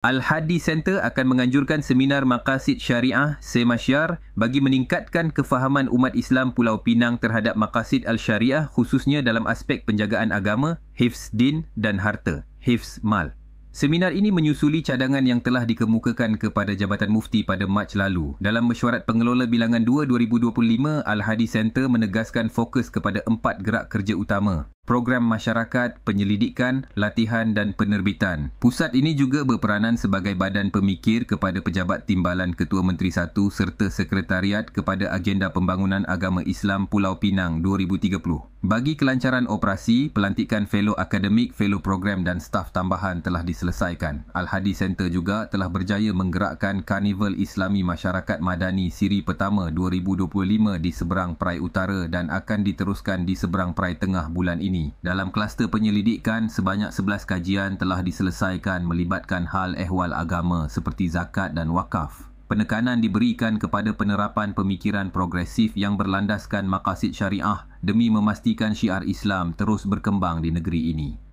Al-Hadi Center akan menganjurkan seminar Maqasid Syariah Semasyar bagi meningkatkan kefahaman umat Islam Pulau Pinang terhadap Maqasid Al-Syariah khususnya dalam aspek penjagaan agama, hifz din dan harta, hifz mal. Seminar ini menyusuli cadangan yang telah dikemukakan kepada Jabatan Mufti pada Mac lalu. Dalam mesyuarat pengelola bilangan 2 2025, Al-Hadi Center menegaskan fokus kepada 4 gerak kerja utama: program masyarakat, penyelidikan, latihan dan penerbitan. Pusat ini juga berperanan sebagai badan pemikir kepada Pejabat Timbalan Ketua Menteri 1 serta Sekretariat kepada Agenda Pembangunan Agama Islam Pulau Pinang 2030. Bagi kelancaran operasi, pelantikan fellow akademik, fellow program dan staf tambahan telah diselesaikan. Al-Hadi Center juga telah berjaya menggerakkan Karnival Islami Masyarakat Madani Siri Pertama 2025 di seberang Perai Utara dan akan diteruskan di seberang Perai Tengah bulan ini. Dalam kluster penyelidikan, sebanyak 11 kajian telah diselesaikan melibatkan hal ehwal agama seperti zakat dan wakaf. Penekanan diberikan kepada penerapan pemikiran progresif yang berlandaskan maqasid syariah demi memastikan syiar Islam terus berkembang di negeri ini.